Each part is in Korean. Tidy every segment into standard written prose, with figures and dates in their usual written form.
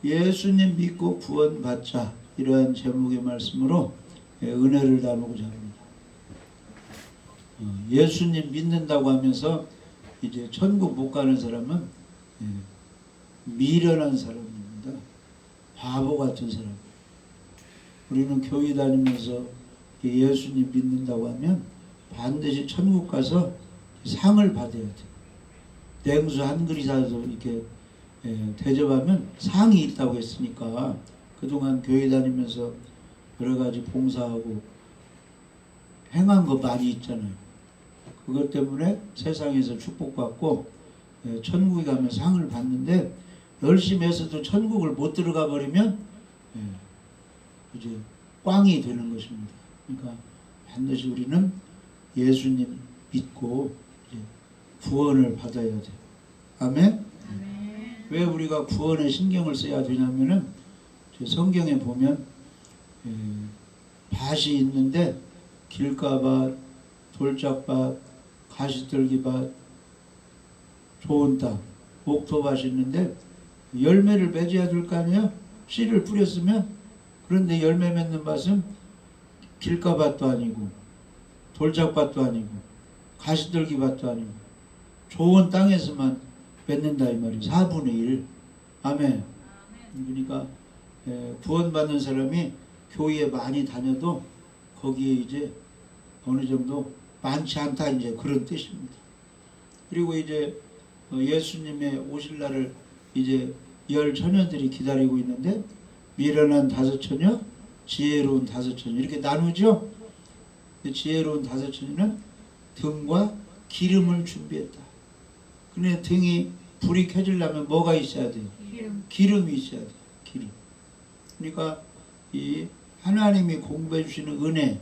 예수님 믿고 구원받자, 이러한 제목의 말씀으로 은혜를 나누고자 합니다. 예수님 믿는다고 하면서 이제 천국 못 가는 사람은 미련한 사람입니다. 바보 같은 사람. 우리는 교회 다니면서 예수님 믿는다고 하면 반드시 천국 가서 상을 받아야 돼. 냉수 한 그릇이라도 이렇게 대접하면 상이 있다고 했으니까 그동안 교회 다니면서 여러 가지 봉사하고 행한 거 많이 있잖아요. 그것 때문에 세상에서 축복받고 천국에 가면 상을 받는데, 열심히 해서도 천국을 못 들어가 버리면 이제 꽝이 되는 것입니다. 그러니까 반드시 우리는 예수님 믿고 이제 구원을 받아야 돼요. 아멘? 왜 우리가 구원에 신경을 써야 되냐면은 성경에 보면 밭이 있는데 길가밭, 돌짝밭, 가시떨기밭, 좋은 땅, 옥토밭이 있는데 열매를 맺어야 될 거 아니에요? 씨를 뿌렸으면. 그런데 열매 맺는 밭은 길가밭도 아니고 돌짝밭도 아니고 가시떨기밭도 아니고 좋은 땅에서만 맺는다 이 말이에요. 4분의 1. 아멘. 그러니까 구원받는 사람이 교회에 많이 다녀도 거기에 이제 어느 정도 많지 않다, 이제 그런 뜻입니다. 그리고 이제 예수님의 오실 날을 이제 10처녀들이 기다리고 있는데, 미련한 5처녀, 지혜로운 5처녀 이렇게 나누죠. 지혜로운 5처녀는 등과 기름을 준비했다. 근데 등이 불이 켜지려면 뭐가 있어야 돼요? 기름이 있어야 돼요. 기름. 그러니까 이 하나님이 공부해 주시는 은혜,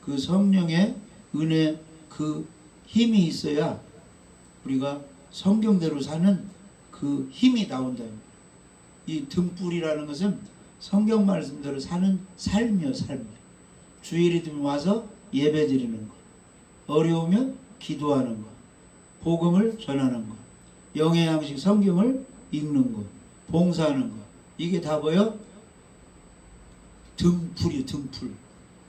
그 성령의 은혜, 그 힘이 있어야 우리가 성경대로 사는 그 힘이 나온다. 이 등불이라는 것은 성경 말씀대로 사는 삶이요, 삶. 주일이 되면 와서 예배 드리는 거, 어려우면 기도하는 거, 복음을 전하는 거, 영의 양식 성경을 읽는 거, 봉사하는 거, 이게 다 뭐요? 등불이, 등불.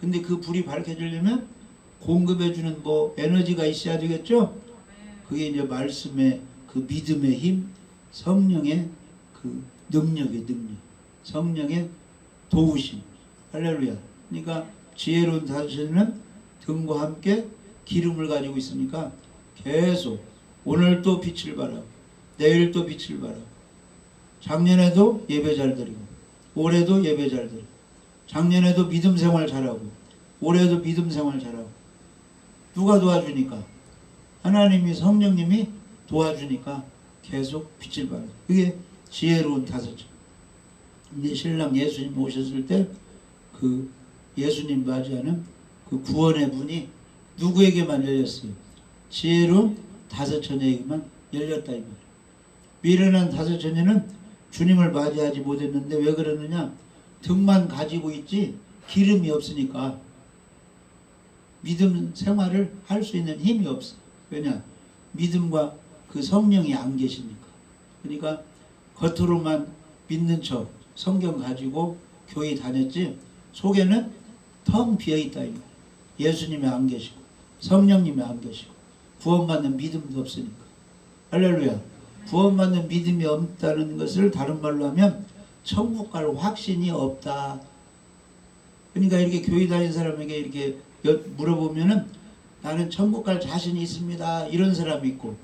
근데 그 불이 밝혀지려면 공급해주는 뭐 에너지가 있어야 되겠죠? 그게 이제 말씀의 그 믿음의 힘, 성령의 그 능력의 능력, 성령의 도우심. 할렐루야. 그러니까 지혜로운 5처녀는 등과 함께 기름을 가지고 있으니까 계속 오늘 또 빛을 발하고 내일 또 빛을 발하고, 작년에도 예배 잘 드리고 올해도 예배 잘 드리고, 작년에도 믿음 생활 잘하고 올해도 믿음 생활 잘하고. 누가 도와주니까? 하나님이, 성령님이 도와주니까 계속 빛을 발하고. 그게 지혜로운 5처녀. 이제 신랑 예수님 오셨을 때 그 예수님 맞이하는 그 구원의 문이 누구에게만 열렸어요? 지혜로운 5처녀에게만 열렸다 이 말이에요. 미련한 5처녀는 주님을 맞이하지 못했는데 왜 그러느냐? 등만 가지고 있지 기름이 없으니까 믿음 생활을 할 수 있는 힘이 없어. 왜냐? 믿음과 그 성령이 안 계시니까. 그러니까 겉으로만 믿는 척 성경 가지고 교회 다녔지 속에는 텅 비어있다. 예수님이 안 계시고 성령님이 안 계시고 구원받는 믿음도 없으니까. 할렐루야. 구원받는 믿음이 없다는 것을 다른 말로 하면 천국 갈 확신이 없다. 그러니까 이렇게 교회 다니는 사람에게 이렇게 물어보면은 나는 천국 갈 자신이 있습니다, 이런 사람이 있고,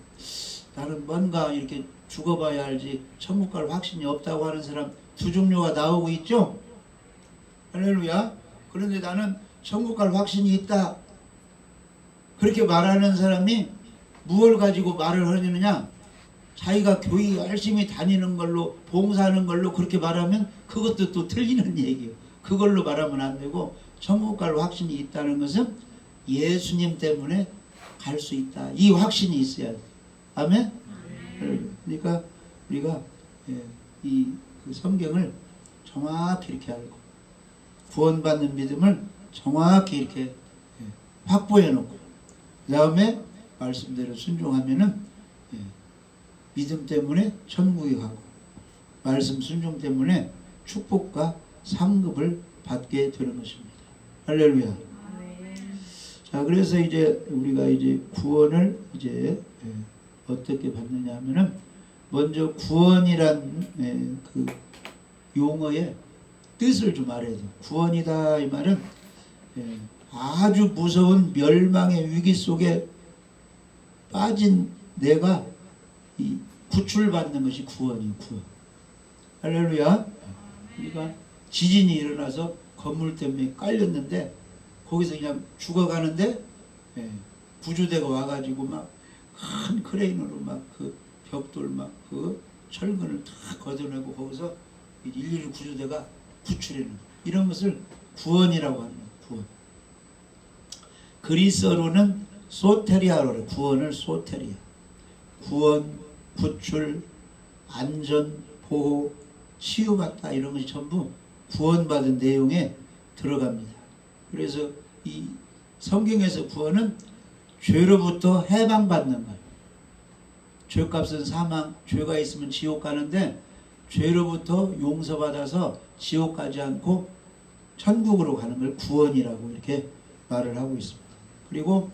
나는 뭔가 이렇게 죽어봐야 알지 천국 갈 확신이 없다고 하는 사람 두 종류가 나오고 있죠. 할렐루야. 그런데 나는 천국 갈 확신이 있다, 그렇게 말하는 사람이 무엇을 가지고 말을 하느냐? 자기가 교회 열심히 다니는 걸로, 봉사하는 걸로 그렇게 말하면 그것도 또 틀리는 얘기예요. 그걸로 말하면 안 되고, 천국 갈 확신이 있다는 것은 예수님 때문에 갈 수 있다, 이 확신이 있어야 돼. 아멘? 그러니까 우리가 이 그 성경을 정확히 이렇게 알고 구원받는 믿음을 정확히 이렇게 확보해 놓고 그 다음에 말씀대로 순종하면은 믿음 때문에 천국에 가고, 말씀 순종 때문에 축복과 상급을 받게 되는 것입니다. 할렐루야. 자, 그래서 이제 우리가 이제 구원을 이제 어떻게 받느냐 하면은 먼저 구원이란 그 용어의 뜻을 좀 알아야 돼요. 구원이다 이 말은 아주 무서운 멸망의 위기 속에 빠진 내가 이 구출받는 것이 구원이에요. 구원. 할렐루야. 그러니까 지진이 일어나서 건물 때문에 깔렸는데 거기서 그냥 죽어가는데 구조대가 와가지고 막 큰 크레인으로 막 그 벽돌 막 그 철근을 다 걷어내고 거기서 112 구조대가 구출해는 이런 것을 구원이라고 합니다. 구원. 그리스어로는 소테리아로 그래요. 구원을 소테리아. 구원, 구출, 안전, 보호, 치유받다 이런 것이 전부 구원받은 내용에 들어갑니다. 그래서 이 성경에서 구원은 죄로부터 해방받는 거예요. 죄값은 사망, 죄가 있으면 지옥 가는데 죄로부터 용서받아서 지옥 가지 않고 천국으로 가는 걸 구원이라고 이렇게 말을 하고 있습니다. 그리고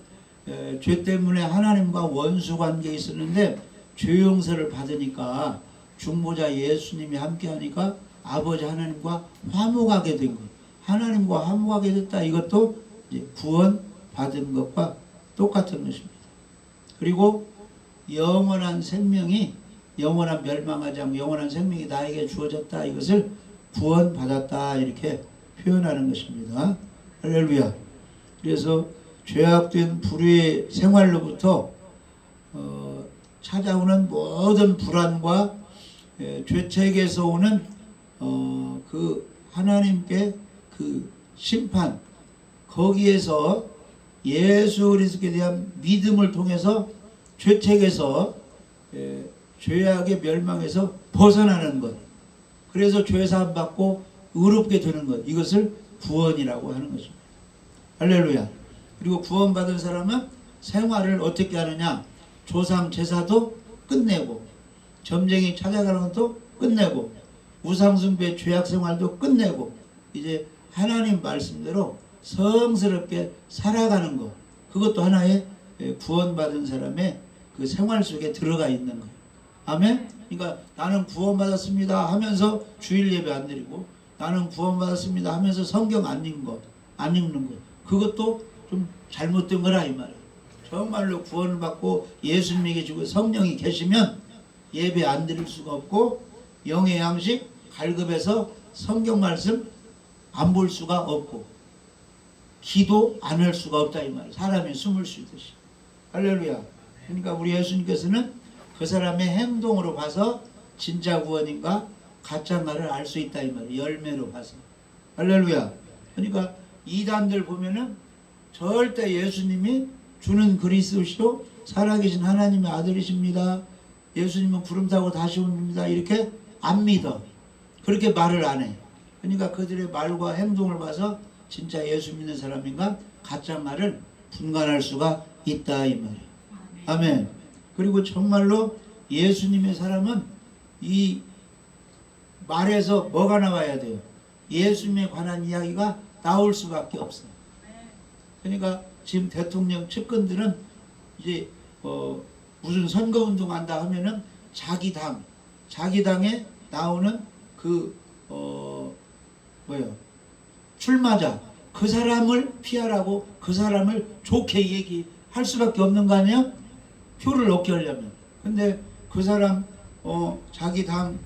죄 때문에 하나님과 원수 관계에 있었는데 죄 용서를 받으니까 중보자 예수님이 함께하니까 아버지 하나님과 화목하게 된 것. 하나님과 화목하게 됐다. 이것도 이제 구원 받은 것과 똑같은 것입니다. 그리고 영원한 생명이 영원한 멸망하지 않고 영원한 생명이 나에게 주어졌다. 이것을 구원받았다. 이렇게 표현하는 것입니다. 할렐루야. 그래서 죄악된 불의의 생활로부터 찾아오는 모든 불안과 죄책에서 오는 그 하나님께 그 심판 거기에서 예수 그리스도에 대한 믿음을 통해서 죄책에서 죄악의 멸망에서 벗어나는 것 그래서 죄사함 받고 의롭게 되는 것 이것을 구원이라고 하는 것입니다. 할렐루야. 그리고 구원받은 사람은 생활을 어떻게 하느냐 조상 제사도 끝내고 점쟁이 찾아가는 것도 끝내고 우상숭배 죄악 생활도 끝내고 이제 하나님 말씀대로 성스럽게 살아가는 것 그것도 하나의 구원받은 사람의 그 생활 속에 들어가 있는 거예요. 아멘. 그러니까 나는 구원받았습니다 하면서 주일 예배 안 드리고 나는 구원받았습니다 하면서 성경 안 읽는 것 그것도 좀 잘못된 거라 이 말이에요. 정말로 구원을 받고 예수님에게 주고 성령이 계시면 예배 안 드릴 수가 없고 영의 양식 갈급해서 성경 말씀 안 볼 수가 없고 기도 안 할 수가 없다 이 말이에요. 사람이 숨을 쉬듯이. 할렐루야. 그러니까 우리 예수님께서는 그 사람의 행동으로 봐서 진짜 구원인가 가짜인가를 알 수 있다 이 말이에요. 열매로 봐서. 할렐루야. 그러니까 이단들 보면은 절대 예수님이 주는 그리스도시요 살아계신 하나님의 아들이십니다. 예수님은 구름 타고 다시 옵니다. 이렇게 안 믿어. 그렇게 말을 안 해. 그러니까 그들의 말과 행동을 봐서 진짜 예수 믿는 사람인가 가짜 말을 분간할 수가 있다 이 말이에요. 아멘. 그리고 정말로 예수님의 사람은 이 말에서 뭐가 나와야 돼요? 예수님에 관한 이야기가 나올 수밖에 없어요. 그러니까 지금 대통령 측근들은 이제 무슨 선거운동 한다 하면은 자기 당에 나오는 그 출마자 그 사람을 피하라고 그 사람을 좋게 얘기할 수밖에 없는 거 아니에요? 표를 얻게 하려면. 근데 그 사람 자기 당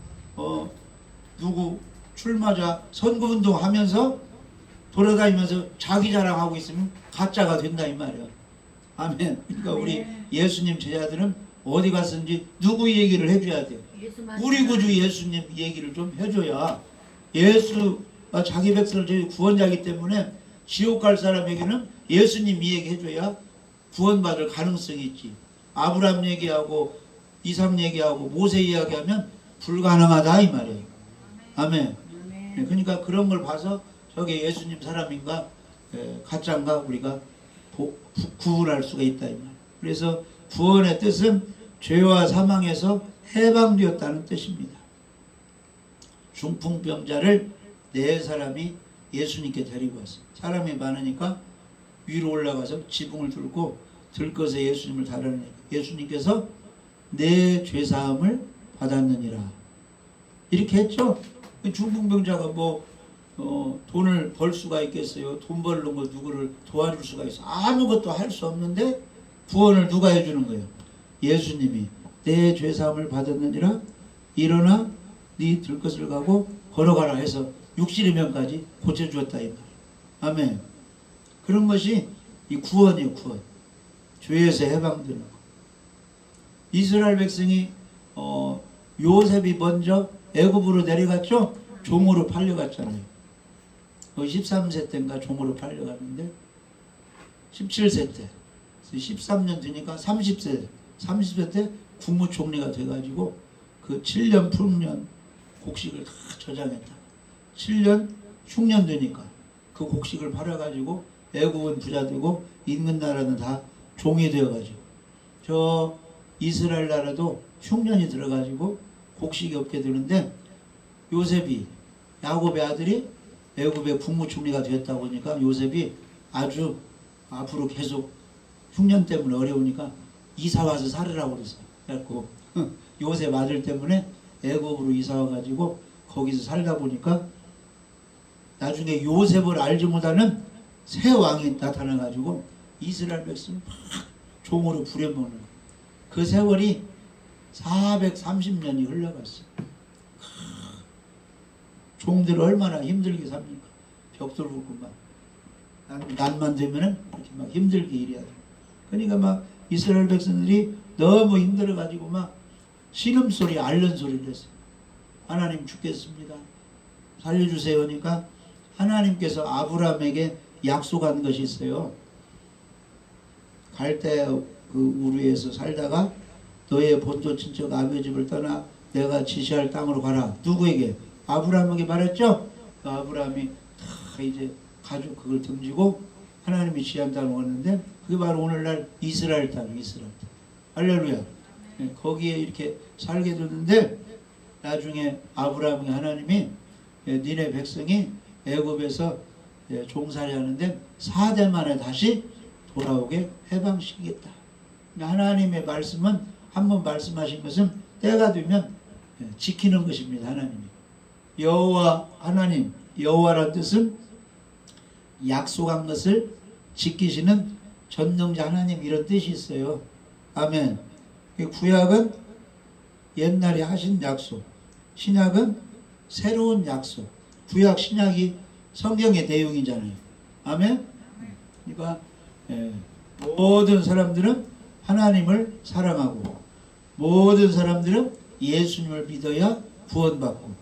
누구 출마자 선거운동 하면서 돌아다니면서 자기 자랑하고 있으면 가짜가 된다 이 말이에요. 아멘. 그러니까 우리 예수님 제자들은 어디 갔든지 누구 얘기를 해줘야 돼요. 우리 구주 예수님 얘기를 좀 해줘야 예수가 자기 백성을 저희 구원자이기 때문에 지옥 갈 사람에게는 예수님 얘기 해줘야 구원받을 가능성이 있지. 아브라함 얘기하고 이삭 얘기하고 모세 이야기하면 불가능하다 이 말이에요. 아멘. 그러니까 그런 걸 봐서 저게 예수님 사람인가 가짜인가 우리가 구분할 수가 있다 이 말. 그래서 구원의 뜻은 죄와 사망에서 해방되었다는 뜻입니다. 중풍병자를 네 사람이 예수님께 데리고 왔어요. 사람이 많으니까 위로 올라가서 지붕을 들고 들것에 예수님을 달아내니까 예수님께서 내 죄사함을 받았느니라 이렇게 했죠. 중풍병자가 돈을 벌 수가 있겠어요? 돈 벌는 거 누구를 도와줄 수가 있어? 아무것도 할 수 없는데 구원을 누가 해주는 거예요? 예수님이 내 죄사함을 받았느니라 일어나 네 들것을 가고 걸어가라 해서 60일면까지 고쳐주었다 이 말. 아멘. 그런 것이 이 구원이에요. 구원. 죄에서 해방되는 거. 이스라엘 백성이 요셉이 먼저 애굽으로 내려갔죠. 종으로 팔려갔잖아요. 13세 때인가 종으로 팔려갔는데 17세 때 13년 되니까 30세 때 국무총리가 돼가지고 그 7년 풍년 곡식을 다 저장했다. 7년 흉년 되니까 그 곡식을 팔아가지고 애굽은 부자 되고 있는 나라는 다 종이 되어가지고 저 이스라엘 나라도 흉년이 들어가지고 곡식이 없게 되는데 요셉이 야곱의 아들이 애굽의 국무총리가 되었다 보니까 요셉이 아주 앞으로 계속 흉년 때문에 어려우니까 이사 와서 살으라고 그랬어요. 그래갖고 요셉 아들 때문에 애굽으로 이사 와가지고 거기서 살다 보니까 나중에 요셉을 알지 못하는 새 왕이 나타나가지고 이스라엘 백성을 막 종으로 부려먹는 거예요. 그 세월이 430년이 흘러갔어요. 종들 얼마나 힘들게 삽니까? 벽돌 굽고 막 난만 되면은 이렇게 막 힘들게 일해야 돼. 그러니까 막 이스라엘 백성들이 너무 힘들어가지고 막 신음소리, 앓는 소리를 했어요. 하나님 죽겠습니다. 살려주세요. 하니까 하나님께서 아브라함에게 약속한 것이 있어요. 갈대 그 우르에서 살다가 너의 본토 친척 아비의 집을 떠나 내가 지시할 땅으로 가라. 누구에게? 아브라함에게 말했죠. 그 아브라함이 다 이제 가족 그걸 등지고 하나님이 지시한 땅으로 갔는데 그게 바로 오늘날 이스라엘 땅, 이스라엘 땅. 할렐루야. 네, 거기에 이렇게 살게 됐는데 나중에 아브라함이 하나님이 니네 백성이 애굽에서 종살이 하는데 4대 만에 다시 돌아오게 해방시키겠다. 하나님의 말씀은 한번 말씀하신 것은 때가 되면 지키는 것입니다. 하나님이. 여호와 하나님, 여호와란 뜻은 약속한 것을 지키시는 전능자 하나님 이런 뜻이 있어요. 아멘. 구약은 옛날에 하신 약속, 신약은 새로운 약속. 구약 신약이 성경의 내용이잖아요. 아멘. 그러니까 모든 사람들은 하나님을 사랑하고 모든 사람들은 예수님을 믿어야 구원받고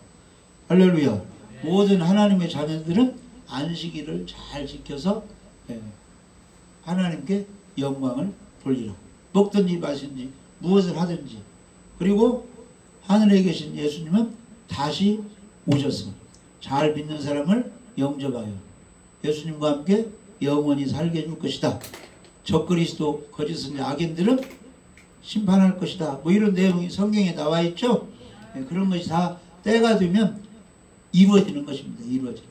할렐루야. 모든 하나님의 자녀들은 안식일을 잘 지켜서 하나님께 영광을 돌리라. 먹든지 마시든지 무엇을 하든지. 그리고 하늘에 계신 예수님은 다시 오셔서 잘 믿는 사람을 영접하여 예수님과 함께 영원히 살게 해줄 것이다. 적그리스도 거짓 선자 악인들은 심판할 것이다. 뭐 이런 내용이 성경에 나와 있죠. 그런 것이 다 때가 되면 이루어지는 것입니다. 이루어지는.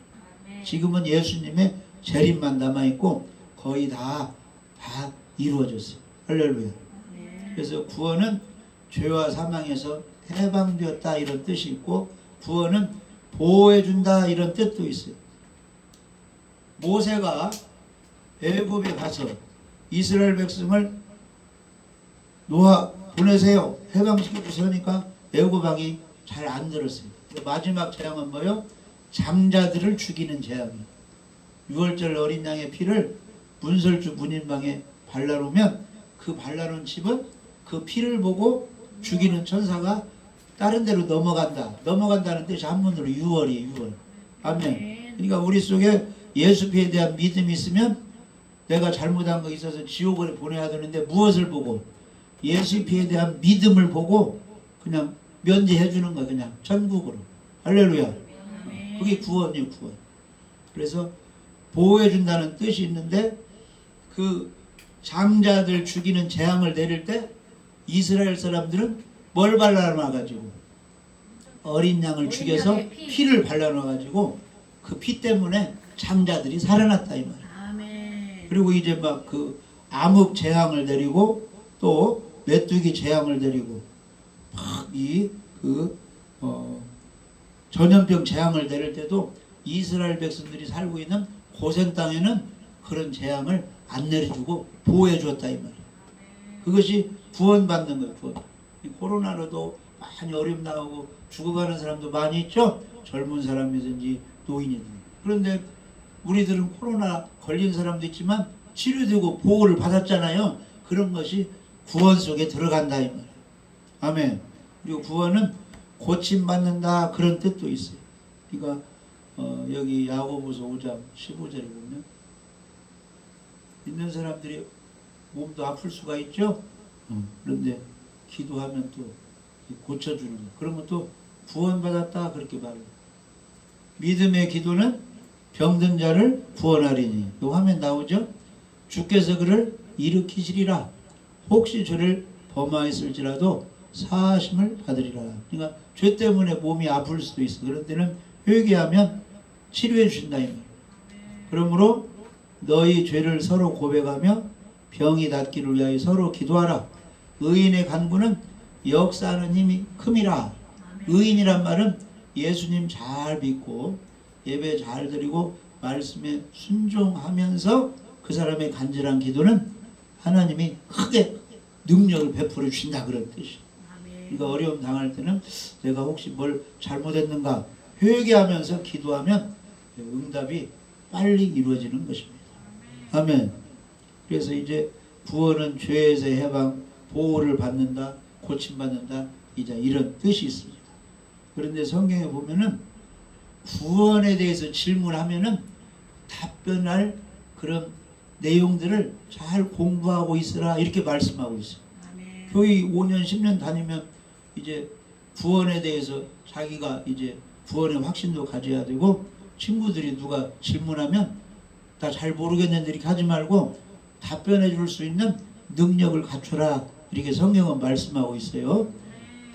지금은 예수님의 재림만 남아있고 거의 다 이루어졌어요. 할렐루야. 그래서 구원은 죄와 사망에서 해방되었다 이런 뜻이 있고 구원은 보호해준다 이런 뜻도 있어요. 모세가 애굽에 가서 이스라엘 백성을 보내세요. 해방시켜 주세요 하니까 애굽 왕이 잘 안 들었어요. 마지막 재앙은 뭐요? 장자들을 죽이는 재앙이에요. 6월절 어린 양의 피를 문설주 문인방에 발라놓으면 그 발라놓은 집은 그 피를 보고 죽이는 천사가 다른 데로 넘어간다는 뜻이 한문으로 6월이에요. 6월. 아멘. 그러니까 우리 속에 예수 피에 대한 믿음이 있으면 내가 잘못한 거 있어서 지옥을 보내야 되는데 무엇을 보고? 예수 피에 대한 믿음을 보고 그냥 면제해 주는 거야. 그냥 천국으로. 할렐루야. 그게 구원이에요. 구원. 그래서 보호해 준다는 뜻이 있는데 그 장자들 죽이는 재앙을 내릴 때 이스라엘 사람들은 뭘 발라놔가지고 어린 양을 죽여서 피를 발라놔가지고 그 피 때문에 장자들이 살아났다 이 말이에요. 아멘. 그리고 이제 막 그 암흑 재앙을 내리고 또 메뚜기 재앙을 내리고 막 이 그 전염병 재앙을 내릴 때도 이스라엘 백성들이 살고 있는 고센 땅에는 그런 재앙을 안 내려주고 보호해 주었다 이 말이에요. 그것이 구원받는 거예요. 구원. 이 코로나로도 많이 어려움 나오고 죽어가는 사람도 많이 있죠. 젊은 사람이든지 노인이든지. 그런데 우리들은 코로나 걸린 사람도 있지만 치료되고 보호를 받았잖아요. 그런 것이 구원 속에 들어간다 이 말이에요. 아멘. 그리고 구원은 고침받는다 그런 뜻도 있어요. 그러니까 여기 야고보서 5장 15절에 보면 있는 사람들이 몸도 아플 수가 있죠. 그런데 기도하면 또 고쳐주는 거. 그런 것도 구원받았다 그렇게 말해요. 믿음의 기도는 병든 자를 구원하리니. 이 화면 나오죠. 주께서 그를 일으키시리라. 혹시 죄를 범하였을지라도 사하심을 받으리라. 그러니까 죄 때문에 몸이 아플 수도 있어. 그런 때는 회개하면 치료해 주신다 이 말이에요. 그러므로 너희 죄를 서로 고백하며 병이 낫기를 위하여 서로 기도하라. 의인의 간구는 역사하는 힘이 큼이라. 의인이란 말은 예수님 잘 믿고 예배 잘 드리고 말씀에 순종하면서 그 사람의 간절한 기도는 하나님이 크게 능력을 베풀어 주신다 그런 뜻이에요. 그러니까 어려움 당할 때는 내가 혹시 뭘 잘못했는가 회개하면서 기도하면 응답이 빨리 이루어지는 것입니다. 아멘. 그래서 이제 구원은 죄에서 해방, 보호를 받는다, 고침받는다, 이제 이런 뜻이 있습니다. 그런데 성경에 보면은 구원에 대해서 질문하면은 답변할 그런 내용들을 잘 공부하고 있으라 이렇게 말씀하고 있어요. 아멘. 교회 5년 10년 다니면 이제 구원에 대해서 자기가 이제 구원의 확신도 가져야 되고 친구들이 누가 질문하면 다 잘 모르겠는데 이렇게 하지 말고 답변해 줄 수 있는 능력을 갖춰라 이렇게 성경은 말씀하고 있어요.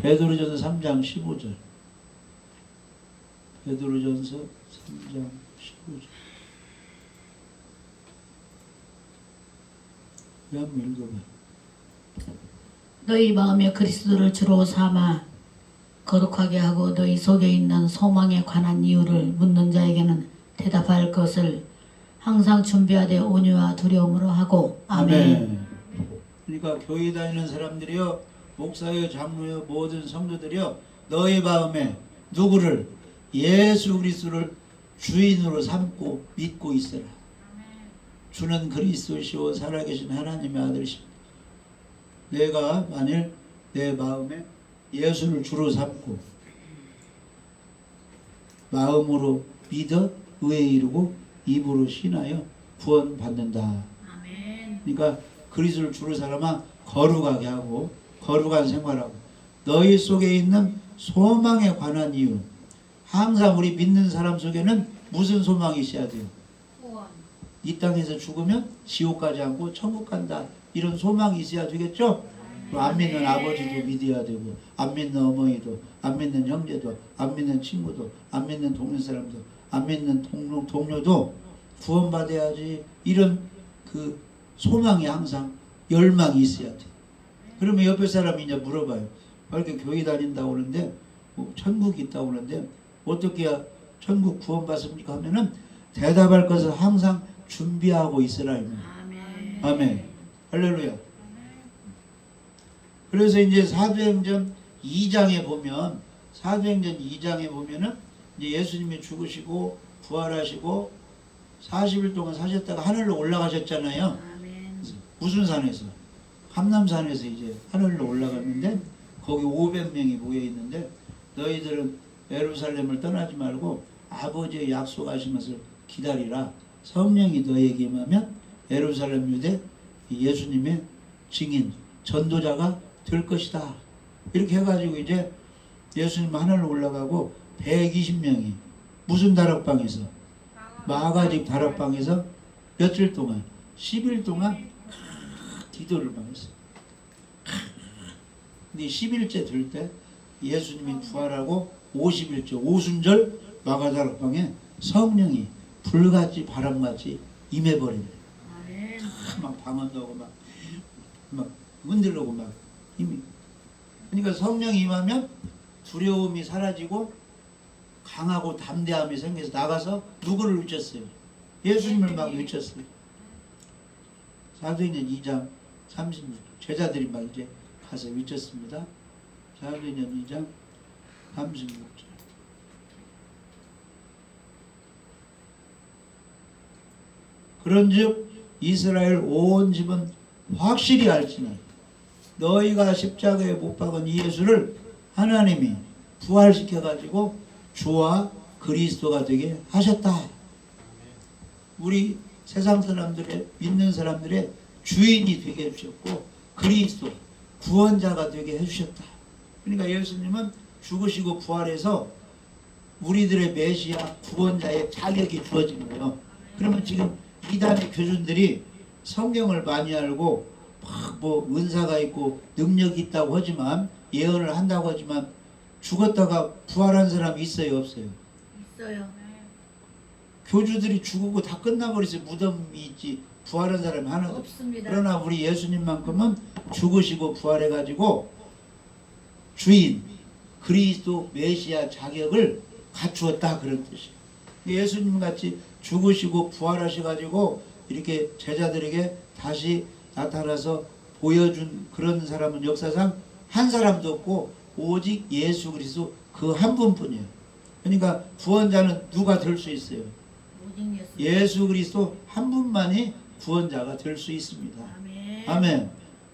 베드로전서 3장 15절. 베드로전서 3장 15절. 왜 한번 읽어봐. 너희 마음에 그리스도를 주로 삼아 거룩하게 하고 너희 속에 있는 소망에 관한 이유를 묻는 자에게는 대답할 것을 항상 준비하되 온유와 두려움으로 하고. 아멘. 그러니까 교회 다니는 사람들이요, 목사요, 장로요, 모든 성도들이요, 너희 마음에 누구를? 예수 그리스도를 주인으로 삼고 믿고 있으라. 주는 그리스도시오 살아계신 하나님의 아들이십니다. 내가 만일 내 마음에 예수를 주로 삼고 마음으로 믿어 의에 이르고 입으로 신하여 구원받는다. 아멘. 그러니까 그리스도를 주로 삼아 거룩하게 하고 거룩한 생활하고 너희 속에 있는 소망에 관한 이유. 항상 우리 믿는 사람 속에는 무슨 소망이 있어야 돼요? 구원. 이 땅에서 죽으면 지옥 가지 않고 천국 간다. 이런 소망이 있어야 되겠죠? 안 믿는 아버지도 믿어야 되고 안 믿는 어머니도 안 믿는 형제도 안 믿는 친구도 안 믿는 동네 사람도 안 믿는 동료도 구원받아야지. 이런 그 소망이 항상 열망이 있어야 돼. 그러면 옆에 사람이 이제 물어봐요. 이렇게 교회 다닌다고 그러는데 뭐 천국이 있다고 그러는데 어떻게 해야 천국 구원받습니까? 하면은 대답할 것을 항상 준비하고 있으라. 아멘. 아멘. 할렐루야. 그래서 이제 사도행전 2장에 보면 은 이제 예수님이 죽으시고 부활하시고 40일 동안 사셨다가 하늘로 올라가셨잖아요. 아멘. 무슨 산에서? 감람산에서 이제 하늘로 올라갔는데 거기 500명이 모여 있는데 너희들은 예루살렘을 떠나지 말고 아버지의 약속하신 것을 기다리라. 성령이 너희에게 임하면 예루살렘 유대 예수님의 증인 전도자가 될 것이다. 이렇게 해가지고 이제 예수님 하늘로 올라가고 120명이 무슨 다락방에서? 마가집 다락방에서 며칠 동안 10일 동안 기도를 막 했어요. 근데 10일째 될 때 예수님이 부활하고 51절 오순절 마가다락방에 성령이 불같이 바람같이 임해버리네. 아멘. 막 방언도 하고 막 흔들려고 막 힘이. 그러니까 성령이 임하면 두려움이 사라지고 강하고 담대함이 생겨서 나가서 누구를 외쳤어요? 예수님을 막 외쳤어요. 사도행전 2장 36절 제자들이 막 이제 가서 외쳤습니다. 사도행전 2장 36절 그런즉 이스라엘 온 집은 확실히 알지니 너희가 십자가에 못 박은 이 예수를 하나님이 부활시켜 가지고 주와 그리스도가 되게 하셨다. 우리 세상 사람들의 믿는 사람들의 주인이 되게 해주셨고 그리스도 구원자가 되게 해주셨다. 그러니까 예수님은 죽으시고 부활해서 우리들의 메시아 구원자의 자격이 주어진 거예요. 그러면 지금 이단의 교준들이 성경을 많이 알고 막 뭐 은사가 있고 능력이 있다고 하지만 예언을 한다고 하지만 죽었다가 부활한 사람이 있어요, 없어요? 있어요. 교주들이 죽고 다 끝나버렸어요. 무덤이 있지 부활한 사람이 하나도 없습니다. 그러나 우리 예수님만큼은 죽으시고 부활해가지고 주인 그리스도 메시아 자격을 갖추었다 그런 뜻이에요. 예수님같이 죽으시고 부활하셔가지고 이렇게 제자들에게 다시 나타나서 보여준 그런 사람은 역사상 한 사람도 없고 오직 예수 그리스도 그 한 분뿐이에요. 그러니까 구원자는 누가 될 수 있어요? 오직 예수 그리스도 한 분만이 구원자가 될 수 있습니다. 아멘. 아멘.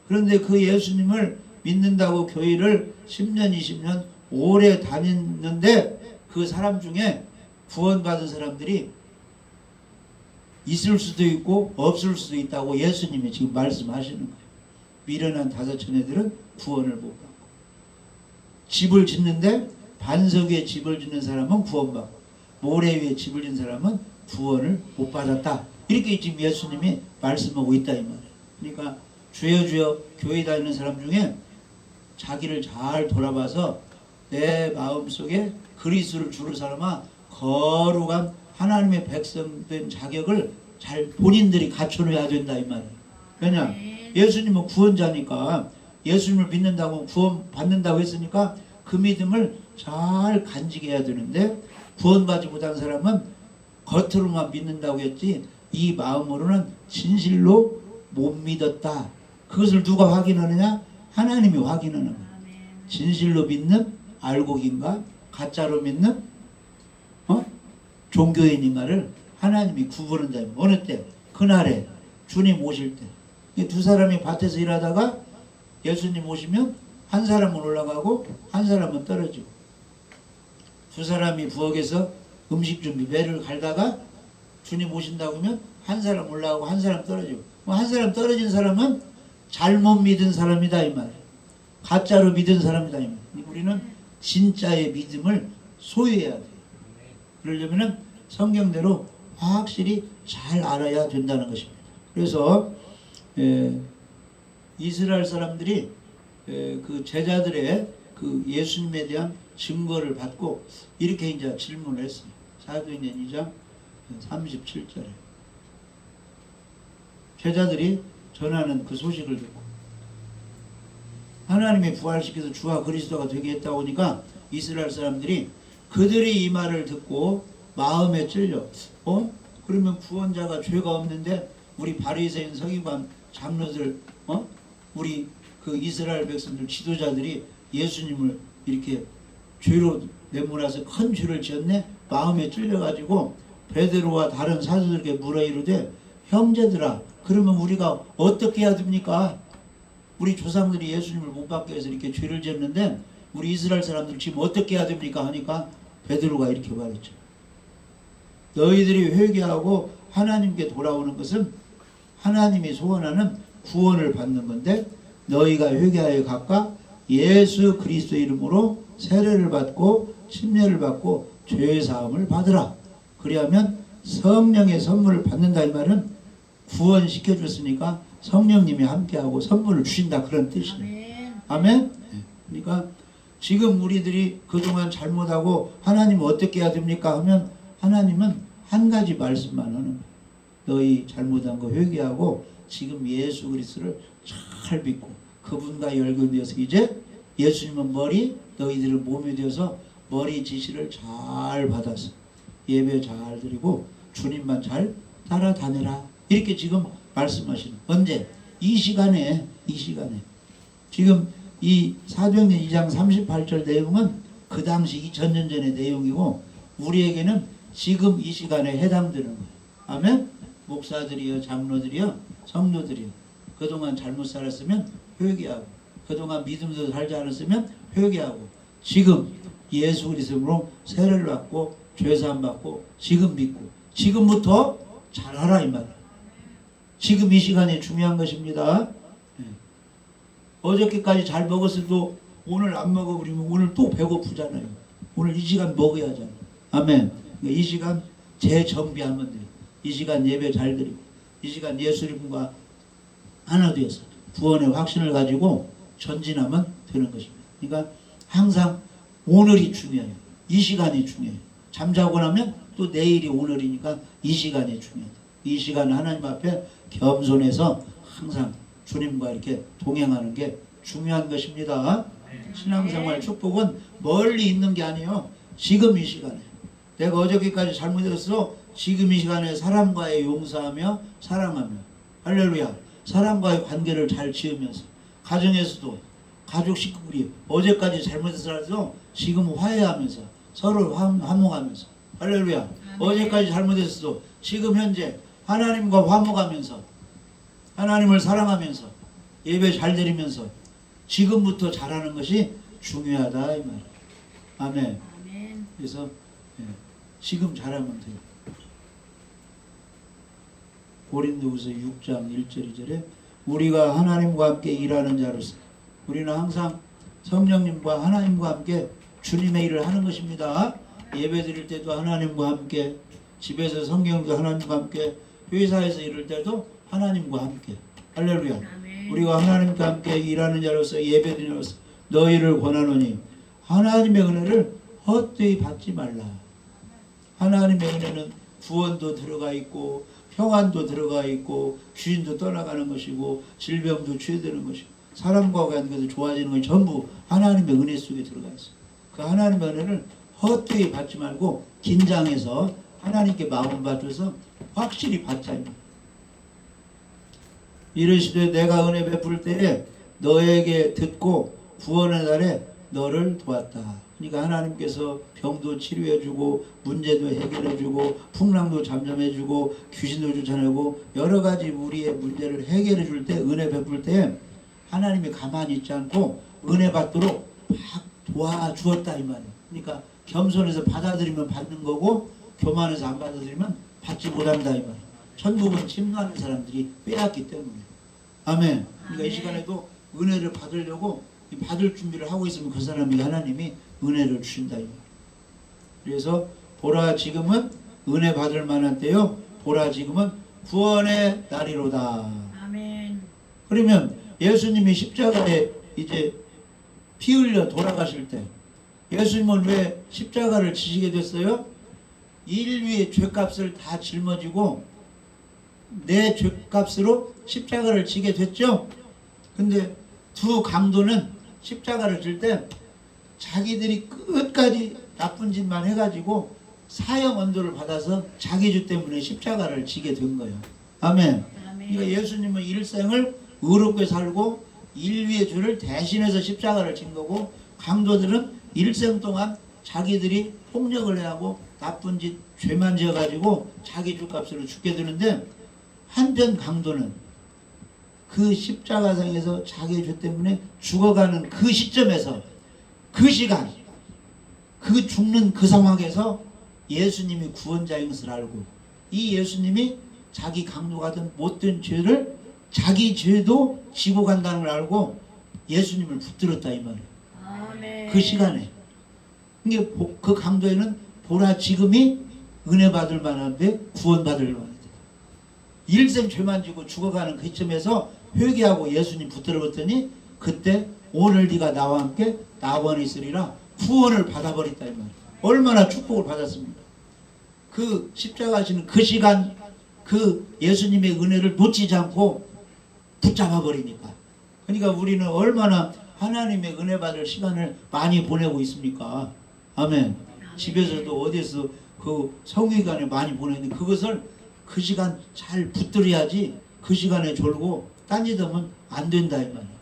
그런데 그 예수님을 믿는다고 교회를 10년, 20년 오래 다녔는데 그 사람 중에 구원받은 사람들이 있을 수도 있고 없을 수도 있다고 예수님이 지금 말씀하시는 거예요. 미련한 5천 애들은 구원을 못 받고 집을 짓는데 반석 위에 집을 짓는 사람은 구원받고 모래 위에 집을 짓는 사람은 구원을 못 받았다. 이렇게 지금 예수님이 말씀하고 있다 이 말이에요. 그러니까 주여 주여 교회 다니는 사람 중에 자기를 잘 돌아봐서 내 마음속에 그리스도를 주는 사람아 거룩한 하나님의 백성 된 자격을 잘 본인들이 갖춰놔야 된다 이 말이에요. 왜냐? 예수님은 구원자니까 예수님을 믿는다고 구원 받는다고 했으니까 그 믿음을 잘 간직해야 되는데 구원받지 못한 사람은 겉으로만 믿는다고 했지 이 마음으로는 진실로 못 믿었다. 그것을 누가 확인하느냐? 하나님이 확인하는 거예요. 진실로 믿는 알곡인가 가짜로 믿는 종교인인가를 하나님이 구분한 자입니다. 어느 때? 그날에 주님 오실 때. 이 두 사람이 밭에서 일하다가 예수님 오시면 한 사람은 올라가고 한 사람은 떨어지고 두 사람이 부엌에서 음식 준비 배를 갈다가 주님 오신다고 하면 한 사람 올라가고 한 사람 떨어지고 한 사람 떨어진 사람은 잘못 믿은 사람이다 이 말이에요. 가짜로 믿은 사람이다 이 말이에요. 우리는 진짜의 믿음을 소유해야 돼요. 그러려면 성경대로 확실히 잘 알아야 된다는 것입니다. 그래서 이스라엘 사람들이 그 제자들의 그 예수님에 대한 증거를 받고 이렇게 이제 질문을 했어요. 사도행전 2장 37절에 제자들이 전하는 그 소식을 듣고 하나님이 부활시켜서 주와 그리스도가 되게 했다고 하니까 이스라엘 사람들이 그들이 이 말을 듣고 마음에 찔려 그러면 구원자가 죄가 없는데 우리 바리새인 서기관 장로들 우리 그 이스라엘 백성들 지도자들이 예수님을 이렇게 죄로 내몰아서 큰 죄를 지었네. 마음에 찔려가지고 베드로와 다른 사도들에게 물어 이르되 형제들아 그러면 우리가 어떻게 해야 됩니까? 우리 조상들이 예수님을 못 받게 해서 이렇게 죄를 지었는데 우리 이스라엘 사람들 지금 어떻게 해야 됩니까? 하니까 베드로가 이렇게 말했죠. 너희들이 회개하고 하나님께 돌아오는 것은 하나님이 소원하는 구원을 받는 건데 너희가 회개하여 각각 예수 그리스도 이름으로 세례를 받고 침례를 받고 죄 사함을 받으라. 그리하면 성령의 선물을 받는다 이 말은 구원시켜 줬으니까 성령님이 함께하고 선물을 주신다 그런 뜻이에요. 아멘. 그러니까 지금 우리들이 그동안 잘못하고 하나님 어떻게 해야 됩니까 하면 하나님은 한 가지 말씀만 하는 거예요. 너희 잘못한 거 회개하고 지금 예수 그리스도를 잘 믿고 그분과 연결되어서 이제 예수님은 머리, 너희들은 몸이 되어서 머리 지시를 잘 받아서 예배 잘 드리고 주님만 잘 따라다니라. 이렇게 지금 말씀하시는. 언제? 이 시간에 지금 이 사도행전 2장 38절 내용은 그 당시 2000년 전의 내용이고 우리에게는 지금 이 시간에 해당되는 거예요. 아멘? 목사들이요, 장로들이요, 성도들이요. 그동안 잘못 살았으면 회개하고 그동안 믿음도 살지 않았으면 회개하고 지금 예수 그리스도로 세례를 받고 죄사함 받고 지금 믿고 지금부터 잘하라 이 말이에요. 지금 이 시간이 중요한 것입니다. 어저께까지 잘 먹었어도 오늘 안 먹어버리면 오늘 또 배고프잖아요. 오늘 이 시간 먹어야 하잖아요. 아멘. 이 시간 재정비하면 돼요. 이 시간 예배 잘 드리고 이 시간 예수님과 하나 되어서 구원의 확신을 가지고 전진하면 되는 것입니다. 그러니까 항상 오늘이 중요해요. 이 시간이 중요해요. 잠자고 나면 또 내일이 오늘이니까 이 시간이 중요해요. 이 시간은 하나님 앞에 겸손해서 항상 주님과 이렇게 동행하는 게 중요한 것입니다. 신앙생활 축복은 멀리 있는 게 아니에요. 지금 이 시간에 내가 어저께까지 잘못했어. 지금 이 시간에 사람과의 용서하며 사랑하며 할렐루야. 사람과의 관계를 잘 지으면서 가정에서도 가족 식구들이 어제까지 잘못했어도 지금 화해하면서 서로 화목하면서 할렐루야. 어제까지 잘못했어도 지금 현재 하나님과 화목하면서 하나님을 사랑하면서 예배 잘 드리면서 지금부터 잘하는 것이 중요하다 이 말이에요. 아멘. 그래서 지금 잘하면 돼요. 고린도후서 6장 1절 2절에 우리가 하나님과 함께 일하는 자로서 우리는 항상 성령님과 하나님과 함께 주님의 일을 하는 것입니다. 예배 드릴 때도 하나님과 함께 집에서 성경도 하나님과 함께 회사에서 이럴 때도 하나님과 함께 할렐루야. 우리가 하나님과 함께 일하는 자로서 예배 드리면서 너희를 권하노니 하나님의 은혜를 헛되이 받지 말라. 하나님의 은혜는 구원도 들어가 있고 평안도 들어가 있고 귀신도 떠나가는 것이고 질병도 치유되는 것이고 사람과 관계도 좋아지는 것이 전부 하나님의 은혜 속에 들어가 있어요. 그 하나님의 은혜를 헛되이 받지 말고 긴장해서 하나님께 마음 받쳐서 확실히 받자. 이르시되 내가 은혜 베풀 때에 너에게 듣고 구원의 날에 너를 도왔다. 그러니까 하나님께서 병도 치료해주고 문제도 해결해주고 풍랑도 잠잠해주고 귀신도 쫓아내고 여러 가지 우리의 문제를 해결해줄 때 은혜 베풀 때 하나님이 가만히 있지 않고 은혜 받도록 막 도와주었다 이 말이에요. 그러니까 겸손해서 받아들이면 받는 거고 교만해서 안 받아들이면 받지 못한다 이 말이에요. 천국은 침노하는 사람들이 빼앗기 때문에. 아멘. 그러니까 이 시간에도 은혜를 받으려고 받을 준비를 하고 있으면 그 사람이 하나님이 은혜를 주신다 이 말이에요. 그래서 보라 지금은 은혜 받을 만한 때요. 보라 지금은 구원의 날이로다. 아멘. 그러면 예수님이 십자가에 이제 피 흘려 돌아가실 때 예수님은 왜 십자가를 지시게 됐어요? 인류의 죄값을 다 짊어지고 내 죄값으로 십자가를 지게 됐죠. 근데 두 강도는 십자가를 질 때 자기들이 끝까지 나쁜 짓만 해가지고 사형 언도를 받아서 자기 죄 때문에 십자가를 지게 된 거예요. 아멘. 그러니까 예수님은 일생을 의롭게 살고 인류의 죄를 대신해서 십자가를 진 거고 강도들은 일생 동안 자기들이 폭력을 해하고 나쁜 짓 죄만 지어가지고 자기 죄값으로 죽게 되는데 한편 강도는 그 십자가상에서 자기 죄 때문에 죽어가는 그 시점에서 그 시간 그 죽는 그 상황에서 예수님이 구원자인 것을 알고 이 예수님이 자기 강도가 된 못된 죄를 자기 죄도 지고 간다는 걸 알고 예수님을 붙들었다 이 말이에요. 아멘. 그 시간에 그 강도에는 보라 지금이 은혜 받을 만한데 구원 받을 만한데 일생 죄만 지고 죽어가는 그 시점에서 회개하고 예수님 붙들었더니 그때 오늘 네가 나와 함께 낙원에 있으리라 구원을 받아버렸다 이 말이에요. 얼마나 축복을 받았습니까? 그 십자가 하시는 그 시간 그 예수님의 은혜를 놓치지 않고 붙잡아 버리니까. 그러니까 우리는 얼마나 하나님의 은혜 받을 시간을 많이 보내고 있습니까? 아멘. 집에서도 어디서 그 성회관에 많이 보내는데 그것을 그 시간 잘 붙들어야지 그 시간에 졸고 딴짓 하면 안 된다 이 말이에요.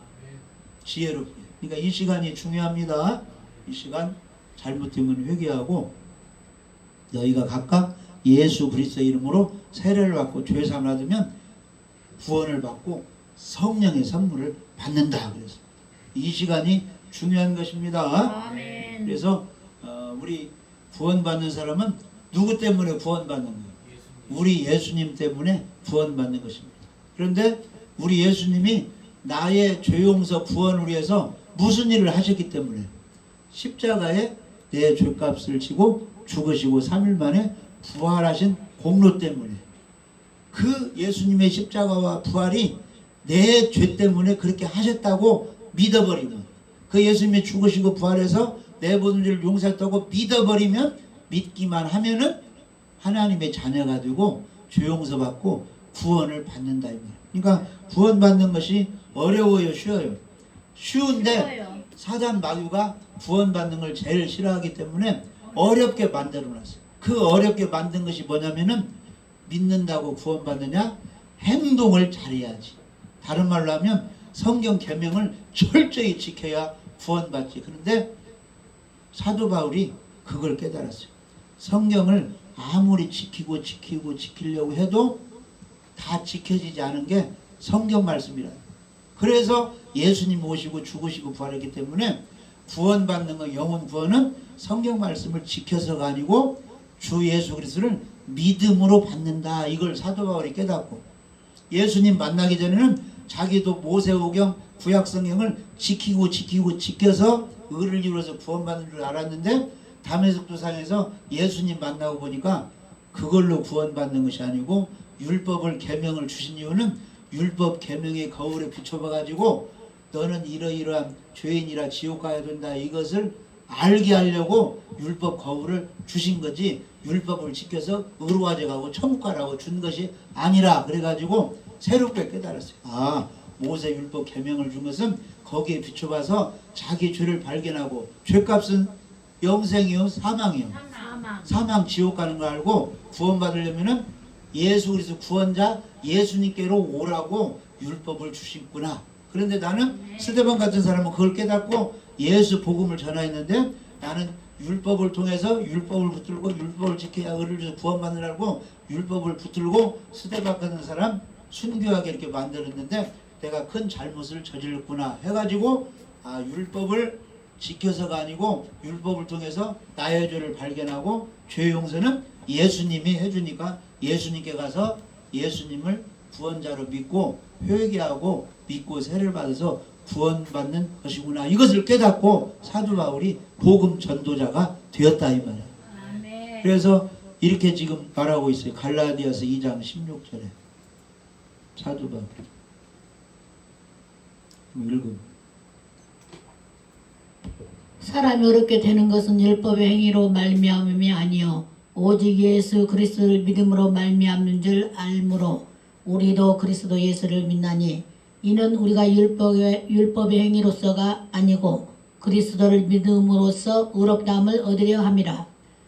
지혜롭게. 그러니까 이 시간이 중요합니다. 이 시간 잘못되면 회개하고 너희가 각각 예수 그리스도의 이름으로 세례를 받고 죄 사함을 받으면 구원을 받고 성령의 선물을 받는다 그래서 이 시간이 중요한 것입니다. 아멘. 그래서 우리 구원받는 사람은 누구 때문에 구원받는 거예요? 우리 예수님 때문에 구원받는 것입니다. 그런데 우리 예수님이 나의 죄 용서 구원을 위해서 무슨 일을 하셨기 때문에 십자가에 내 죄값을 지고 죽으시고 3일 만에 부활하신 공로 때문에 그 예수님의 십자가와 부활이 내 죄 때문에 그렇게 하셨다고 믿어버리면 그 예수님이 죽으시고 부활해서 내 모든 죄를 용서했다고 믿어버리면 믿기만 하면은 하나님의 자녀가 되고 죄 용서받고 구원을 받는다 이 말이에요. 그러니까 구원받는 것이 어려워요 쉬워요? 쉬운데 사단 마귀가 구원받는 걸 제일 싫어하기 때문에 어렵게 만들어놨어요. 그 어렵게 만든 것이 뭐냐면은 믿는다고 구원받느냐? 행동을 잘해야지. 다른 말로 하면 성경 계명을 철저히 지켜야 구원받지. 그런데 사도 바울이 그걸 깨달았어요. 성경을 아무리 지키려고 해도 다 지켜지지 않은 게 성경 말씀이라. 그래서 예수님 오시고 죽으시고 부활했기 때문에 구원받는 거 영혼 구원은 성경 말씀을 지켜서가 아니고 주 예수 그리스도를 믿음으로 받는다. 이걸 사도 바울이 깨닫고 예수님 만나기 전에는 자기도 모세오경 구약성경을 지켜서 의를 이루어서 구원받는 줄 알았는데 다메섹도상에서 예수님 만나고 보니까 그걸로 구원받는 것이 아니고 율법을 계명을 주신 이유는 율법 계명의 거울에 비춰봐 가지고 너는 이러이러한 죄인이라 지옥 가야 된다 이것을 알게 하려고 율법 거울을 주신 거지 율법을 지켜서 의로워져 가고 천국 가라고 준 것이 아니라 그래가지고 새롭게 깨달았어요. 아 모세 율법 계명을 준 것은 거기에 비춰봐서 자기 죄를 발견하고 죄값은 영생이요 사망이요 사망 지옥 가는 거 알고 구원받으려면은 예수 그리스도 구원자 예수님께로 오라고 율법을 주시구나. 그런데 나는 스데반 같은 사람은 그걸 깨닫고 예수 복음을 전하였는데 나는 율법을 통해서 율법을 붙들고 율법을 지켜야 의를 주서 구원받느라고 율법을 붙들고 스데반 같은 사람 순교하게 이렇게 만들었는데 내가 큰 잘못을 저질렀구나 해가지고 아 율법을 지켜서가 아니고 율법을 통해서 나의 죄를 발견하고 죄 용서는 예수님이 해주니까 예수님께 가서 예수님을 구원자로 믿고 회개하고 믿고 세례를 받아서 구원받는 것이구나. 이것을 깨닫고 사도 바울이 복음 전도자가 되었다 이 말이야. 아멘. 그래서 이렇게 지금 말하고 있어요. 갈라디아서 2장 16절에 사도 바울 읽음. 사람이 어렵게 되는 것은 율법의 행위로 말미암음이 아니요 오직 예수 그리스도를 믿음으로 말미암는 줄 알므로 우리도 그리스도 예수를 믿나니 이는 우리가 율법의 행위로서가 아니고 그리스도를 믿음으로써 의롭다함을 얻으려 함이라.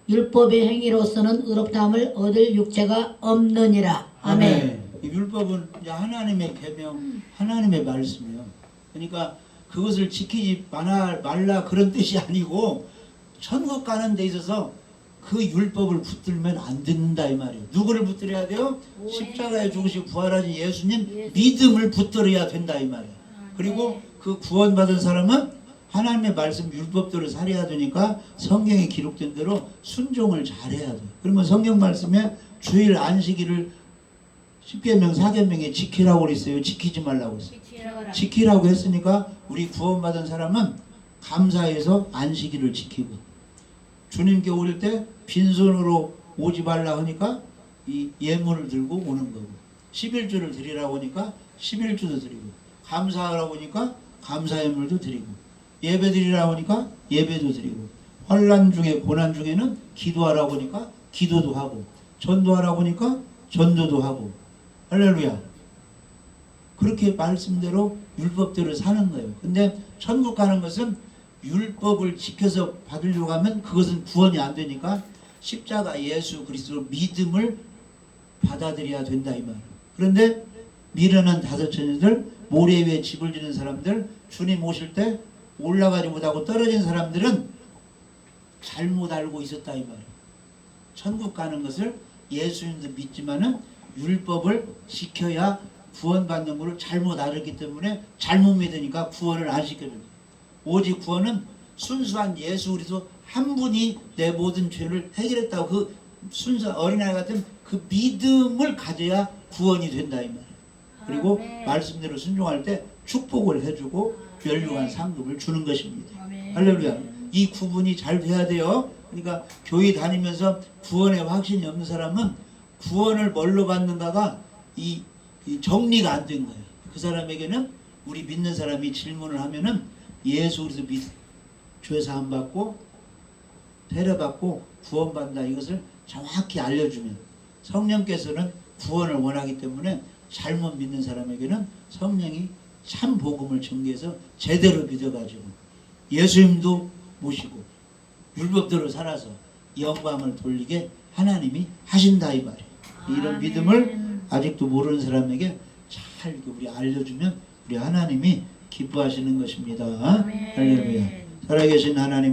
율법의 행위로서는 의롭다함을 얻을 육체가 없느니라. 아멘. 이 율법은 이제 하나님의 계명, 하나님의 말씀이요. 그러니까 그것을 지키지 말라 그런 뜻이 아니고 천국 가는 데 있어서 그 율법을 붙들면 안 된다 이 말이에요. 누구를 붙들어야 돼요? 십자가에 죽으시고 부활하신 예수님 믿음을 붙들어야 된다 이 말이에요. 그리고 그 구원받은 사람은 하나님의 말씀 율법대로 살아야 되니까 성경에 기록된 대로 순종을 잘해야 돼요. 그러면 성경 말씀에 주일 안식일을 10계명 4계명에 지키라고 그랬어요. 지키지 말라고 했어요. 지키라고 했으니까 우리 구원받은 사람은 감사해서 안식일을 지키고 주님께 오실 때 빈손으로 오지 말라 하니까 이 예물을 들고 오는 거고 11주를 드리라고 하니까 11주도 드리고 감사하라고 하니까 감사의물도 드리고, 예배 드리라고 하니까 예배도 드리고, 환난 중에 고난 중에는 기도하라고 하니까 기도도 하고, 전도하라고 하니까 전도도 하고. 할렐루야. 그렇게 말씀대로 율법대로 사는 거예요. 근데 천국 가는 것은 율법을 지켜서 받으려고 하면 그것은 구원이 안 되니까 십자가 예수 그리스도 믿음을 받아들여야 된다 이 말이에요. 그런데 미련한 다섯 처녀들, 모래 위에 집을 지는 사람들, 주님 오실 때 올라가지 못하고 떨어진 사람들은 잘못 알고 있었다 이 말이에요. 천국 가는 것을 예수님도 믿지만은 율법을 지켜야 구원받는 것을 잘못 알았기 때문에 잘못 믿으니까 구원을 안 시켜줘요. 오직 구원은 순수한 예수 그리스도 한 분이 내 모든 죄를 해결했다고 그 순수한 어린아이 같은 그 믿음을 가져야 구원이 된다 이 말이에요. 그리고 말씀대로 순종할 때 축복을 해주고 멸류관 상급을 주는 것입니다. 할렐루야. 이 구분이 잘 돼야 돼요. 그러니까 교회 다니면서 구원에 확신이 없는 사람은 구원을 뭘로 받는가가 이 정리가 안 된 거예요. 그 사람에게는 우리 믿는 사람이 질문을 하면은 예수 그리스도 죄 사함 받고 세례 받고 구원받는다 이것을 정확히 알려주면, 성령께서는 구원을 원하기 때문에 잘못 믿는 사람에게는 성령이 참 복음을 전개해서 제대로 믿어가지고 예수님도 모시고 율법대로 살아서 영광을 돌리게 하나님이 하신다 이 말이에요. 이런 믿음을 아직도 모르는 사람에게 잘 우리 알려주면 우리 하나님이 기뻐하시는 것입니다. 할렐루야. 살아계신 하나님